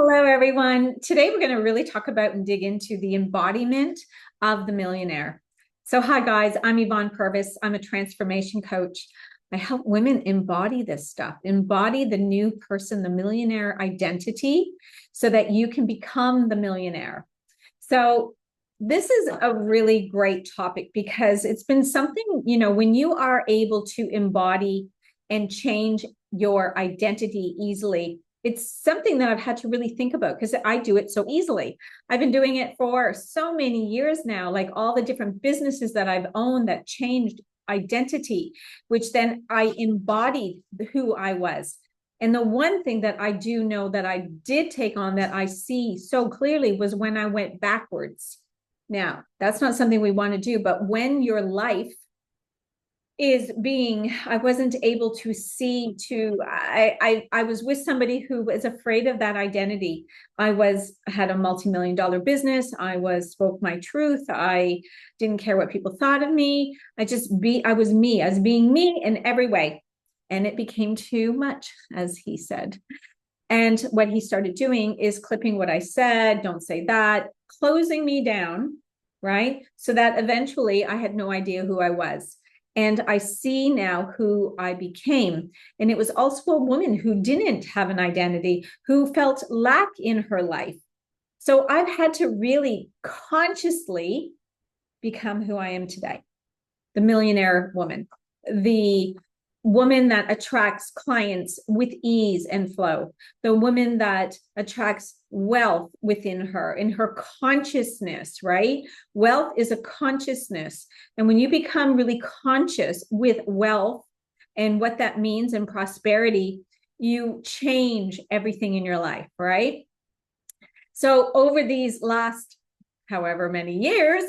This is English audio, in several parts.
Hello, everyone. Today, we're going to really talk about and dig into the embodiment of the millionaire. So, hi, guys. I'm Yvonne Purvis. I'm a transformation coach. I help women embody this stuff, embody the new person, the millionaire identity, so that you can become the millionaire. So, this is a really great topic because it's been something, when you are able to embody and change your identity easily, it's something that I've had to really think about because I do it so easily. I've been doing it for so many years now, like all the different businesses that I've owned that changed identity, which then I embodied who I was. And the one thing that I do know that I did take on that I see so clearly was when I went backwards. Now, that's not something we want to do, but when your life is being, I wasn't able to see to, I was with somebody who was afraid of that identity. Had a multi-million-dollar business. Spoke my truth. I didn't care what people thought of me. I was me, as being me in every way. And it became too much, as he said. And what he started doing is clipping what I said, don't say that, closing me down, right? So that eventually I had no idea who I was. And I see now who I became. And it was also a woman who didn't have an identity, who felt lack in her life. So I've had to really consciously become who I am today, the millionaire woman, the woman that attracts clients with ease and flow, the woman that attracts wealth within her, in her consciousness, right? Wealth is a consciousness. And when you become really conscious with wealth and what that means in prosperity, you change everything in your life, right? So over these last however many years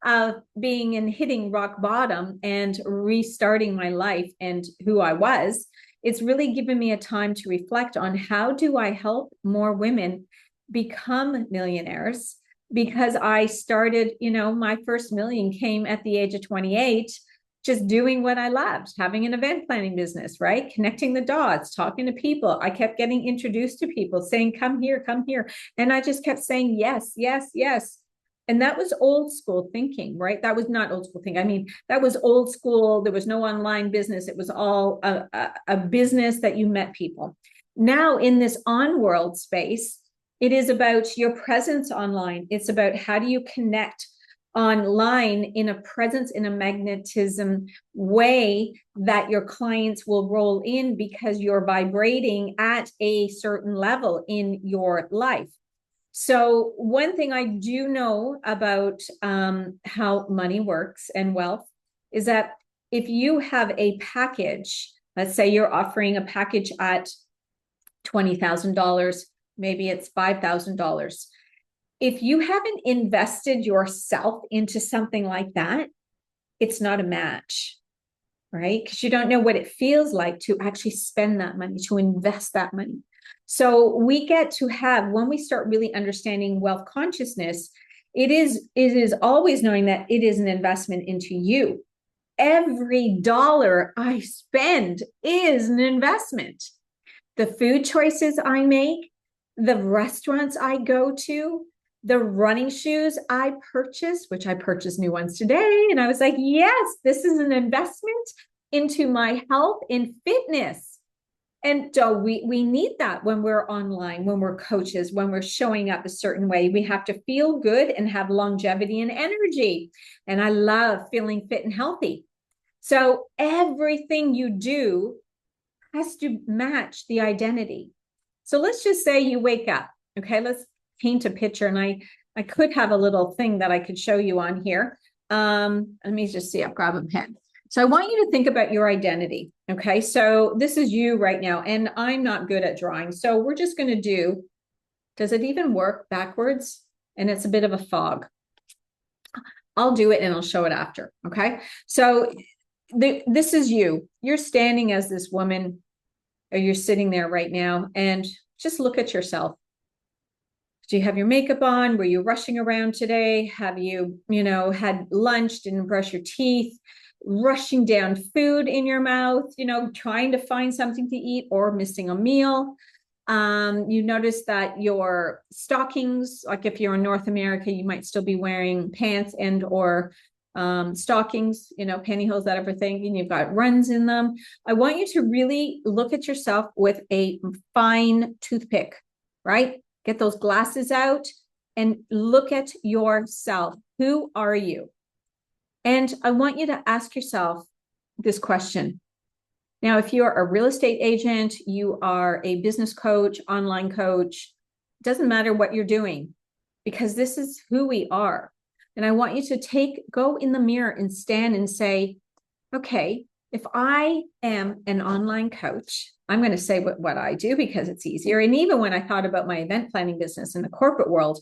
of being and hitting rock bottom and restarting my life and who I was, it's really given me a time to reflect on how do I help more women become millionaires? Because I started, my first million came at the age of 28, just doing what I loved, having an event planning business, right? Connecting the dots, talking to people. I kept getting introduced to people saying, come here, come here. And I just kept saying, yes, yes, yes. And that was old school thinking, right? That was not old school thinking. I mean, that was old school. There was no online business. It was all a business that you met people. Now in this on world space, it is about your presence online. It's about how do you connect online in a presence, in a magnetism way that your clients will roll in because you're vibrating at a certain level in your life. So one thing I do know about how money works and wealth is that if you have a package, let's say you're offering a package at $20,000, maybe it's $5,000. If you haven't invested yourself into something like that, it's not a match, right? Because you don't know what it feels like to actually spend that money, to invest that money. So we get to have, when we start really understanding wealth consciousness, it is always knowing that it is an investment into you. Every dollar I spend is an investment. The food choices I make, the restaurants I go to, the running shoes I purchase, which I purchased new ones today. And I was like, yes, this is an investment into my health and fitness. And so we need that when we're online, when we're coaches, when we're showing up a certain way. We have to feel good and have longevity and energy. And I love feeling fit and healthy. So everything you do has to match the identity. So let's just say you wake up. Okay, let's paint a picture. And I could have a little thing that I could show you on here. Let me just see. I'll grab a pen. So I want you to think about your identity. Okay, so this is you right now, and I'm not good at drawing. So we're just going to do, does it even work backwards? And it's a bit of a fog. I'll do it and I'll show it after. Okay, so this is you. You're standing as this woman, or you're sitting there right now, and just look at yourself. Do you have your makeup on? Were you rushing around today? Have you, had lunch, didn't brush your teeth? Rushing down food in your mouth, trying to find something to eat or missing a meal. You notice that your stockings, like if you're in North America, you might still be wearing pants and or stockings, pantyhose, that everything, and you've got runs in them. I want you to really look at yourself with a fine toothpick, right? Get those glasses out and look at yourself. Who are you? And I want you to ask yourself this question. Now, if you're a real estate agent, you are a business coach, online coach, it doesn't matter what you're doing, because this is who we are. And I want you to go in the mirror and stand and say, okay, if I am an online coach, I'm going to say what I do because it's easier. And even when I thought about my event planning business in the corporate world,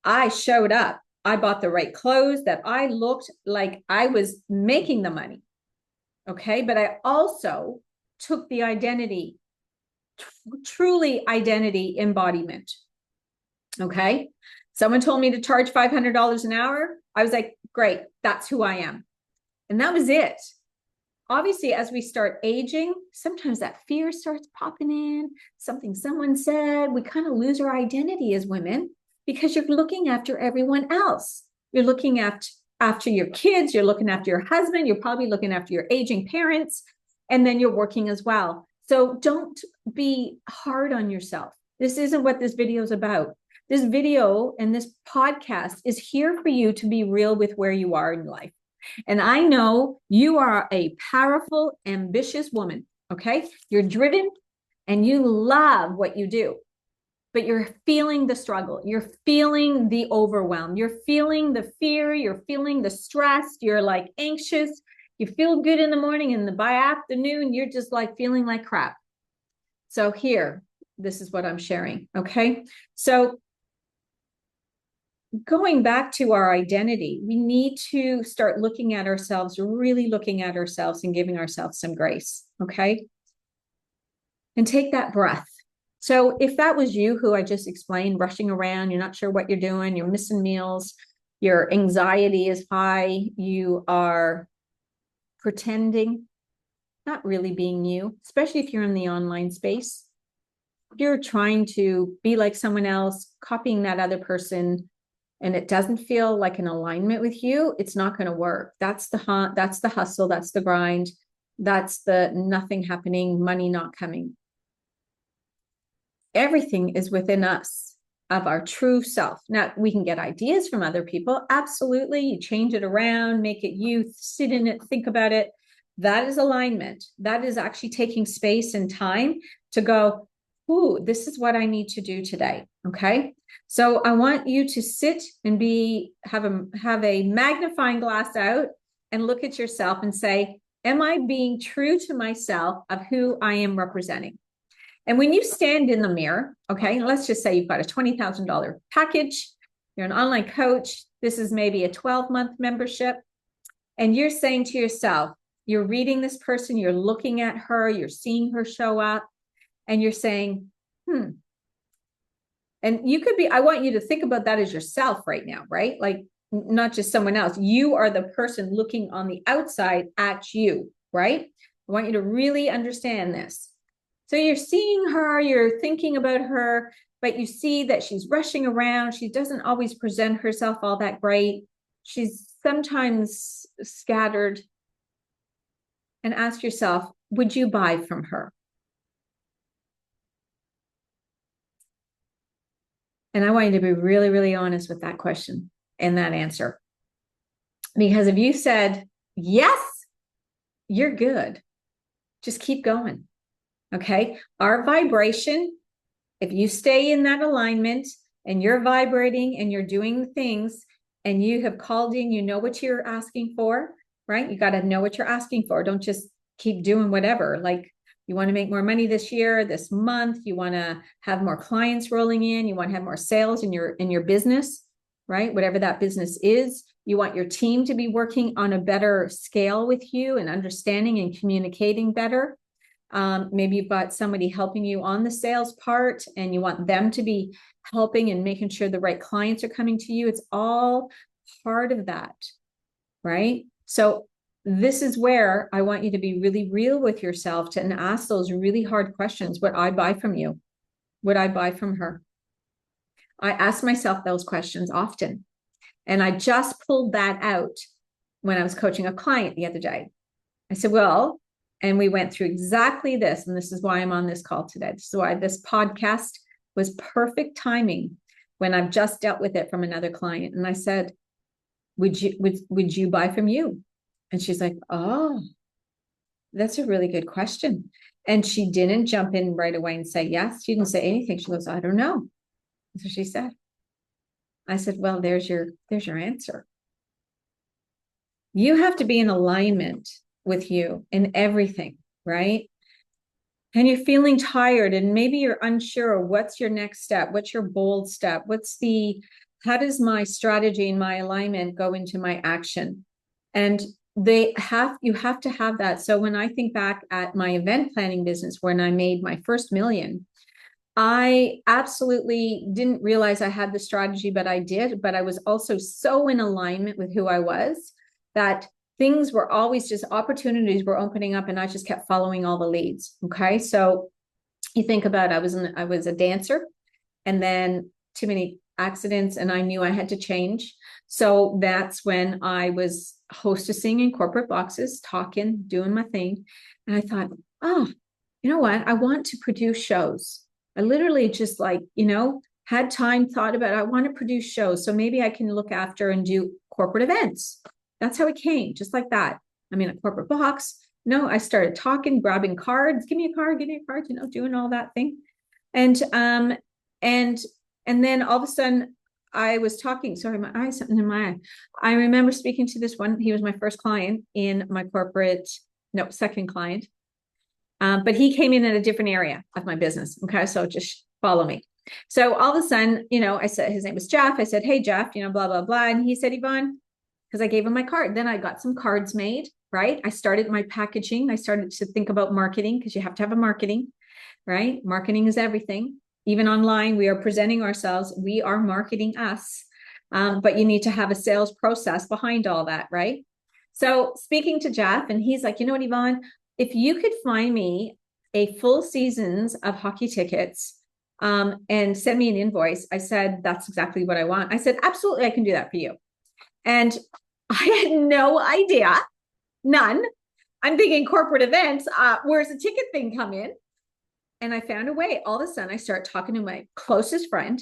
I showed up. I bought the right clothes, that I looked like I was making the money. Okay. But I also took the identity, truly identity embodiment. Okay. Someone told me to charge $500 an hour. I was like, great, that's who I am. And that was it. Obviously, as we start aging, sometimes that fear starts popping in, something someone said, we kind of lose our identity as women because you're looking after everyone else. You're looking after your kids, you're looking after your husband, you're probably looking after your aging parents, and then you're working as well. So don't be hard on yourself. This isn't what this video is about. This video and this podcast is here for you to be real with where you are in life. And I know you are a powerful, ambitious woman, okay? You're driven and you love what you do, but you're feeling the struggle. You're feeling the overwhelm. You're feeling the fear. You're feeling the stress. You're like anxious. You feel good in the morning, and by afternoon, you're just like feeling like crap. So here, this is what I'm sharing, okay? So going back to our identity, we need to start looking at ourselves, really looking at ourselves and giving ourselves some grace, okay? And take that breath. So if that was you, who I just explained, rushing around, you're not sure what you're doing, you're missing meals, your anxiety is high, you are pretending, not really being you, especially if you're in the online space. You're trying to be like someone else, copying that other person, and it doesn't feel like an alignment with you, it's not going to work. That's the hustle, that's the grind, that's the nothing happening, money not coming. Everything is within us, of our true self. Now, we can get ideas from other people. Absolutely. You change it around, make it you, sit in it, think about it. That is alignment. That is actually taking space and time to go, ooh, this is what I need to do today. Okay. So I want you to sit and have a magnifying glass out and look at yourself and say, am I being true to myself of who I am representing? And when you stand in the mirror, okay, let's just say you've got a $20,000 package, you're an online coach, this is maybe a 12-month membership, and you're saying to yourself, you're reading this person, you're looking at her, you're seeing her show up, and you're saying, and you could be, I want you to think about that as yourself right now, right? Like not just someone else. You are the person looking on the outside at you, right? I want you to really understand this. So you're seeing her, you're thinking about her, but you see that she's rushing around. She doesn't always present herself all that great. She's sometimes scattered. And ask yourself, would you buy from her? And I want you to be really, really honest with that question and that answer. Because if you said, yes, you're good. Just keep going. Okay. Our vibration, if you stay in that alignment and you're vibrating and you're doing things and you have called in, you know what you're asking for, right? You got to know what you're asking for. Don't just keep doing whatever. Like you want to make more money this year, this month, you want to have more clients rolling in, you want to have more sales in your business, right? Whatever that business is, you want your team to be working on a better scale with you and understanding and communicating better. Maybe you've got somebody helping you on the sales part and you want them to be helping and making sure the right clients are coming to you. It's all part of that, right? So this is where I want you to be really real with yourself and ask those really hard questions. What I buy from you. would I buy from her? I ask myself those questions often. And I just pulled that out when I was coaching a client the other day. I said, well, and we went through exactly this. And this is why I'm on this call today. This is why this podcast was perfect timing when I've just dealt with it from another client. And I said, would you buy from you? And she's like, oh, that's a really good question. And she didn't jump in right away and say yes. She didn't say anything. She goes, I don't know. That's what she said. I said, well, there's your answer. You have to be in alignment with you in everything, right? And you're feeling tired and maybe you're unsure. What's your next step? What's your bold step? How does my strategy and my alignment go into my action? And you have to have that. So when I think back at my event planning business, when I made my first million, I absolutely didn't realize I had the strategy, but I did. But I was also so in alignment with who I was that things were always just opportunities were opening up and I just kept following all the leads. Okay. So you think about, I was a dancer and then too many accidents and I knew I had to change. So that's when I was hostessing in corporate boxes, talking, doing my thing. And I thought, oh, you know what? I want to produce shows. I literally just had time, thought about it. I want to produce shows. So maybe I can look after and do corporate events. That's how it came, just like that. I'm in a corporate box. No, I started talking, grabbing cards. Give me a card, doing all that thing. And then all of a sudden I was talking, sorry, my eye, something in my eye. I remember speaking to this one. He was my first client in my second client. But he came in a different area of my business. Okay. So just follow me. So all of a sudden, I said, his name was Jeff. I said, hey, Jeff, blah, blah, blah. And he said, Yvonne, because I gave him my card. Then I got some cards made, right? I started my packaging. I started to think about marketing because you have to have a marketing, right? Marketing is everything. Even online, we are presenting ourselves. We are marketing us. But you need to have a sales process behind all that, right? So speaking to Jeff, and he's like, you know what, Yvonne, if you could find me a full seasons of hockey tickets and send me an invoice, I said, that's exactly what I want. I said, absolutely, I can do that for you. And I had no idea, none. I'm thinking corporate events, where's the ticket thing come in? And I found a way. All of a sudden, I start talking to my closest friend.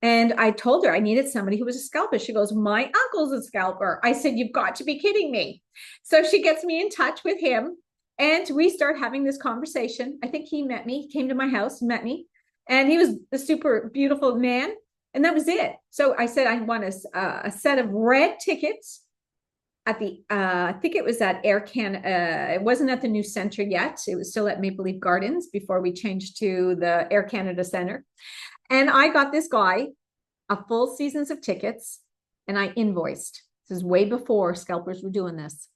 And I told her I needed somebody who was a scalper. She goes, my uncle's a scalper. I said, you've got to be kidding me. So she gets me in touch with him. And we start having this conversation. I think he met me, came to my house, met me. And he was a super beautiful man. And that was it. So I said, I want a set of red tickets at I think it was at Air Canada. It wasn't at the new center yet. It was still at Maple Leaf Gardens before we changed to the Air Canada Center. And I got this guy a full seasons of tickets and I invoiced. This is way before scalpers were doing this.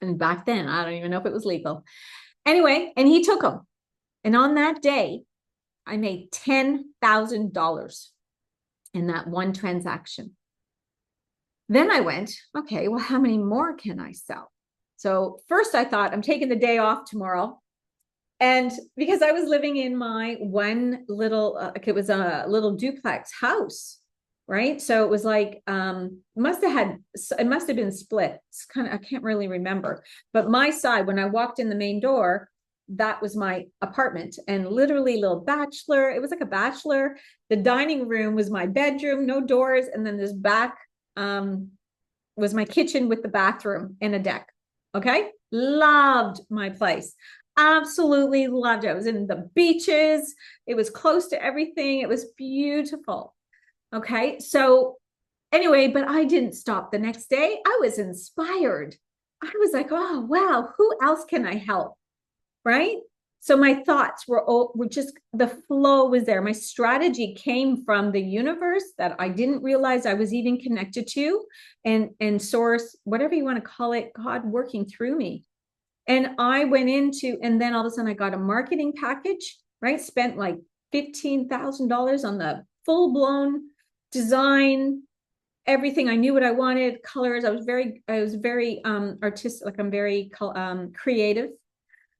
And back then, I don't even know if it was legal. Anyway, and he took them. And on that day, I made $10,000 in that one transaction. Then I went, okay, well, how many more can I sell? So first I thought, I'm taking the day off tomorrow. And because I was living in my one little, it was a little duplex house, right? So it was like, it must have been split. It's I can't really remember. But my side, when I walked in the main door, that was my apartment and literally little bachelor. It was like a bachelor. The dining room was my bedroom, no doors. And then this back was my kitchen with the bathroom and a deck. Okay. Loved my place. Absolutely loved it. I was in the beaches. It was close to everything. It was beautiful. Okay. So anyway, but I didn't stop the next day. I was inspired. I was like, oh, wow, who else can I help? Right. So my thoughts were just, the flow was there. My strategy came from the universe that I didn't realize I was even connected to, and source, whatever you want to call it, God working through me. And I went into, and then all of a sudden I got a marketing package, right? Spent like $15,000 on the full blown design, everything. I knew what I wanted, colors. I was very artistic, like I'm very creative.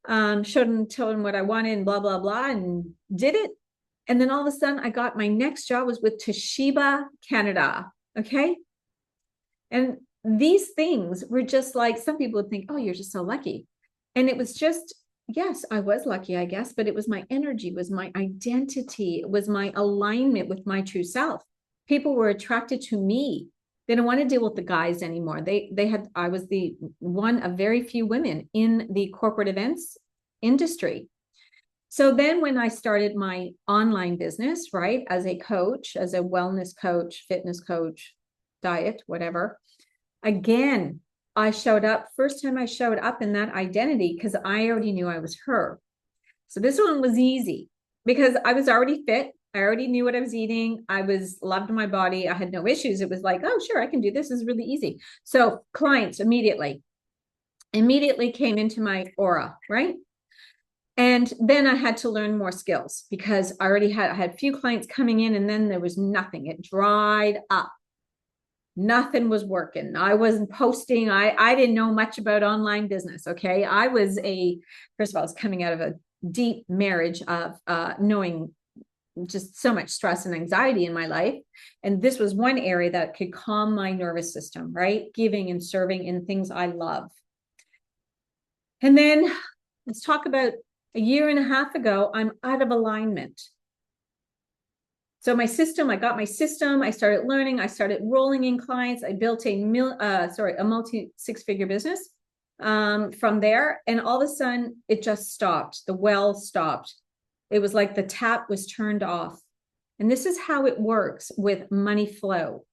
Told him what I wanted and blah, blah, blah, and did it. And then all of a sudden I got my next job was with Toshiba Canada. Okay. And these things were just like, some people would think, oh, you're just so lucky. And it was just, yes, I was lucky, I guess, but it was my energy, was my identity, it was my alignment with my true self. People were attracted to me. They don't want to deal with the guys anymore. I was the one of very few women in the corporate events industry. So then when I started my online business, right, as a coach, as a wellness coach, fitness coach, diet, whatever, again, I showed up, first time I showed up in that identity because I already knew I was her. So this one was easy because I was already fit. I already knew what I was eating. I was loved my body. I had no issues. It was like, oh, sure, I can do this. This is really easy. So clients immediately came into my aura, right? And then I had to learn more skills because I had a few clients coming in and then there was nothing. It dried up. Nothing was working. I wasn't posting. I didn't know much about online business. Okay. First of all, I was coming out of a deep marriage of knowing just so much stress and anxiety in my life. And this was one area that could calm my nervous system, right? Giving and serving in things I love. And then let's talk about a year and a half ago, I'm out of alignment. So my system, I got my system, I started learning, I started rolling in clients, I built a multi six-figure business from there. And all of a sudden it just stopped. The well stopped. It was like the tap was turned off. And this is how it works with money flow,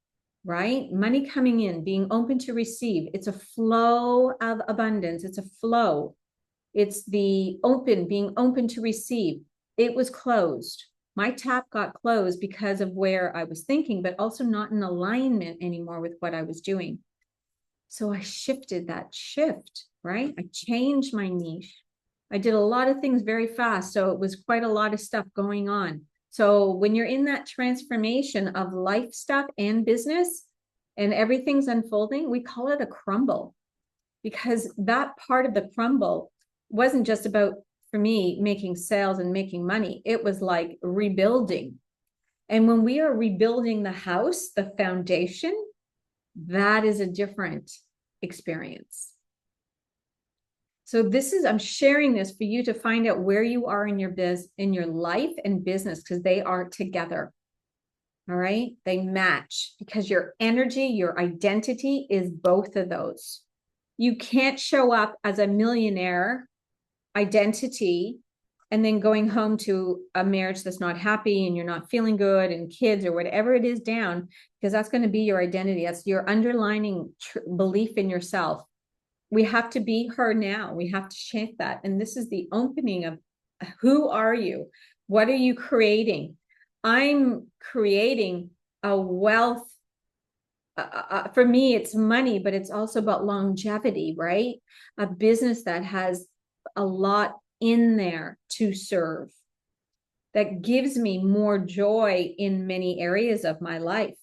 right? Money coming in, being open to receive. It's a flow of abundance. It's a flow. It's being open to receive. It was closed. My tap got closed because of where I was thinking, but also not in alignment anymore with what I was doing. So I shifted that shift, right? I changed my niche. I did a lot of things very fast. So it was quite a lot of stuff going on. So when you're in that transformation of life stuff and business and everything's unfolding, we call it a crumble, because that part of the crumble wasn't just about, for me, making sales and making money. It was like rebuilding. And when we are rebuilding the house, the foundation, that is a different experience. So I'm sharing this for you to find out where you are in your life and business, because they are together. All right. They match because your energy, your identity is both of those. You can't show up as a millionaire identity and then going home to a marriage that's not happy and you're not feeling good and kids or whatever it is down, because that's going to be your identity. That's your underlying belief in yourself. We have to be her now. We have to shape that. And this is the opening of who are you? What are you creating? I'm creating a wealth. For me, it's money, but it's also about longevity, right? A business that has a lot in there to serve, that gives me more joy in many areas of my life.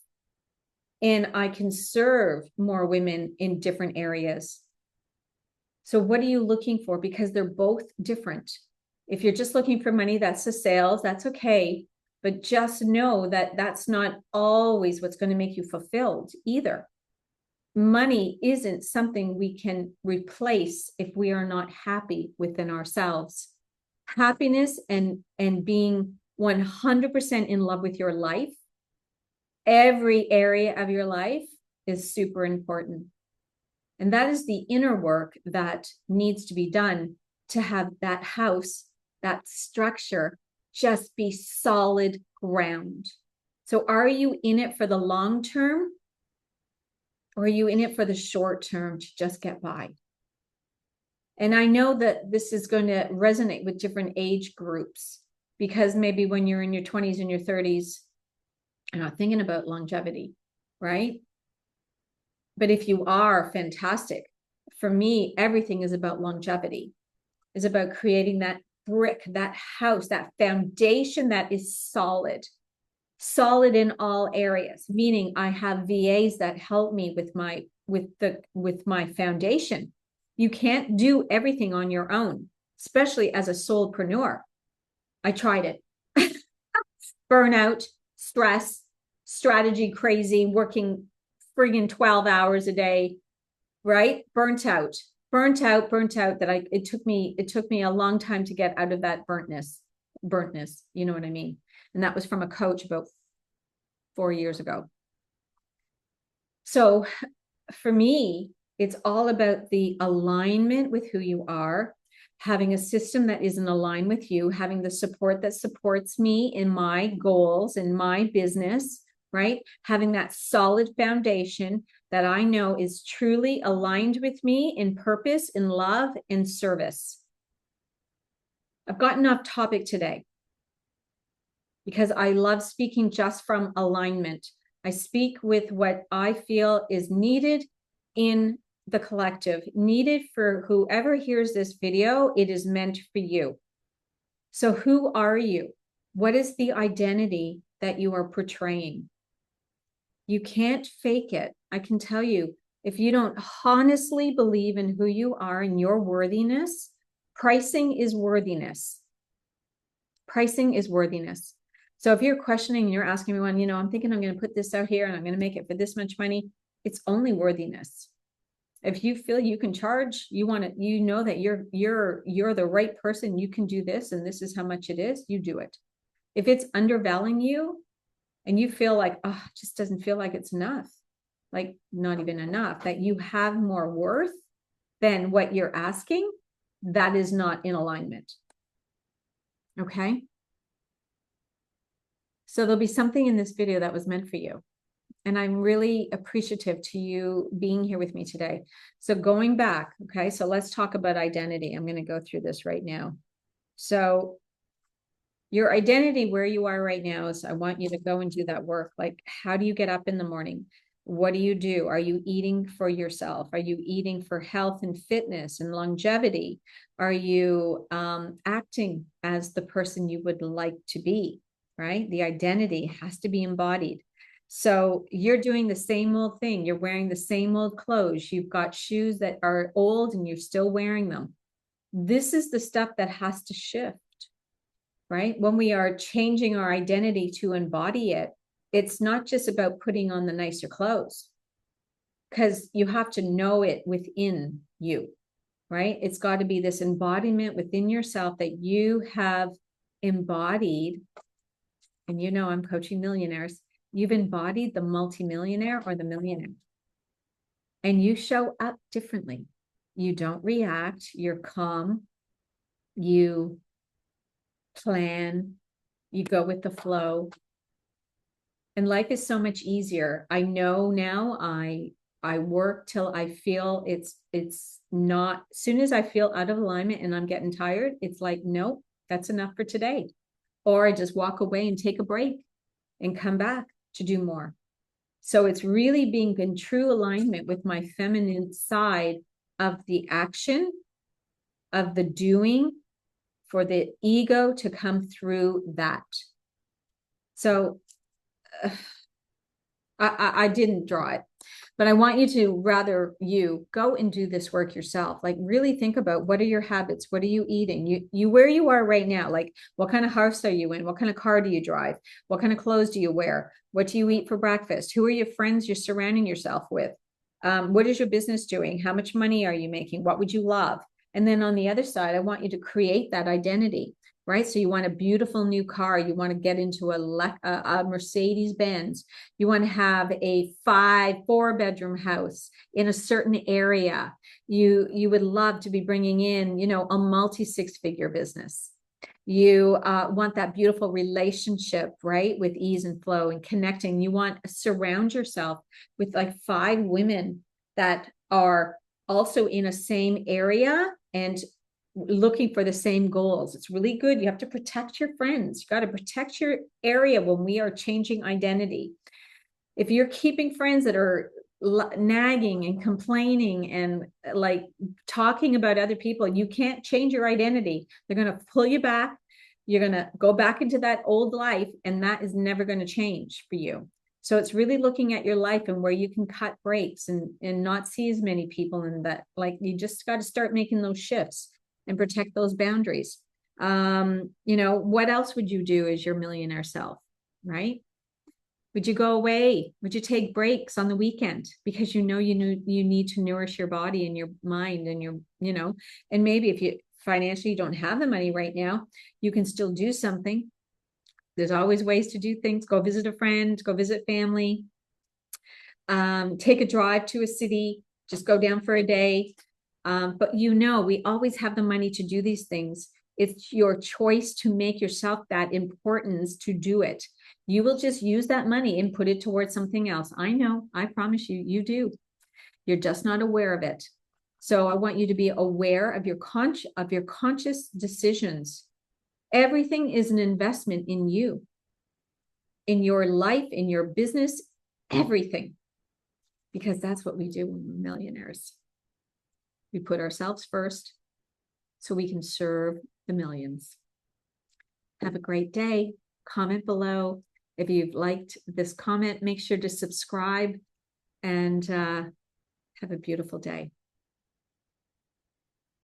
And I can serve more women in different areas. So what are you looking for? Because they're both different. If you're just looking for money, that's the sales, that's okay. But just know that that's not always what's going to make you fulfilled either. Money isn't something we can replace if we are not happy within ourselves. Happiness and being 100% in love with your life, every area of your life, is super important. And that is the inner work that needs to be done to have that house, that structure, just be solid ground. So are you in it for the long term, or are you in it for the short term to just get by? And I know that this is going to resonate with different age groups, because maybe when you're in your 20s and your 30s, you're not thinking about longevity, right? But if you are, fantastic. For me, everything is about longevity, is about creating that brick, that house, that foundation that is solid in all areas. Meaning I have VAs that help me with my foundation. You can't do everything on your own, especially as a solopreneur. I tried it. burnout, stress, strategy crazy, working friggin' 12 hours a day, right? Burnt out that it took me a long time to get out of that burntness, you know what I mean? And that was from a coach about 4 years ago. So for me, it's all about the alignment with who you are, having a system that is in align with you, having the support that supports me in my goals, in my business, right? Having that solid foundation that I know is truly aligned with me in purpose, in love, in service. I've gotten off topic today because I love speaking just from alignment. I speak with what I feel is needed in the collective, needed for whoever hears this video. It is meant for you. So who are you? What is the identity that you are portraying? You can't fake it. I can tell you, if you don't honestly believe in who you are and your worthiness, pricing is worthiness. Pricing is worthiness. So if you're questioning, you're asking me, well, I'm thinking I'm going to put this out here and I'm going to make it for this much money. It's only worthiness. If you feel you can charge, you know that you're the right person, you can do this, and this is how much it is, you do it. If it's undervaluing you and you feel like, oh, it just doesn't feel like it's enough, like not even enough, that you have more worth than what you're asking, that is not in alignment. Okay. So there'll be something in this video that was meant for you. And I'm really appreciative to you being here with me today. So going back, okay, so let's talk about identity. I'm going to go through this right now. So your identity, where you are right now, is I want you to go and do that work. Like, how do you get up in the morning? What do you do? Are you eating for yourself? Are you eating for health and fitness and longevity? Are you acting as the person you would like to be, right? The identity has to be embodied. So you're doing the same old thing. You're wearing the same old clothes. You've got shoes that are old and you're still wearing them. This is the stuff that has to shift, right? When we are changing our identity to embody it, it's not just about putting on the nicer clothes, because you have to know it within you, right? It's got to be this embodiment within yourself that you have embodied. And I'm coaching millionaires. You've embodied the multimillionaire or the millionaire. And you show up differently. You don't react. You're calm. You plan. You go with the flow. And life is so much easier. I know now I work till I feel it's not, as soon as I feel out of alignment and I'm getting tired, it's like, nope, that's enough for today. Or I just walk away and take a break and come back to do more. So it's really being in true alignment with my feminine side of the action, of the doing, for the ego to come through that. So I didn't draw it, but I want you to you go and do this work yourself. Like, really think about, what are your habits? What are you eating? You where you are right now, like, what kind of house are you in? What kind of car do you drive? What kind of clothes do you wear? What do you eat for breakfast? Who are your friends you're surrounding yourself with? What is your business doing? How much money are you making? What would you love? And then on the other side, I want you to create that identity, right? So you want a beautiful new car. You want to get into a Mercedes Benz. You want to have a 4-bedroom house in a certain area. You would love to be bringing in, a multi 6-figure business. You want that beautiful relationship, right? With ease and flow and connecting. You want to surround yourself with like 5 women that are also in a same area and looking for the same goals. It's really good. You have to protect your friends. You got to protect your area when we are changing identity. If you're keeping friends that are nagging and complaining and like talking about other people, you can't change your identity. They're going to pull you back. You're going to go back into that old life, and that is never going to change for you. So it's really looking at your life and where you can cut breaks and not see as many people in that. Like, you just got to start making those shifts and protect those boundaries. What else would you do as your millionaire self? right? Would you go away? Would you take breaks on the weekend because you need to nourish your body and your mind and and maybe if you financially don't have the money right now, you can still do something. There's always ways to do things. Go visit a friend, go visit family, take a drive to a city, just go down for a day. But we always have the money to do these things. It's your choice to make yourself that importance to do it. You will just use that money and put it towards something else. I know, I promise you, you do. You're just not aware of it. So I want you to be aware of your conscious decisions. Everything is an investment in you, in your life, in your business, everything. Because that's what we do when we're millionaires. We put ourselves first so we can serve the millions. Have a great day. Comment below. If you've liked this comment, make sure to subscribe and have a beautiful day.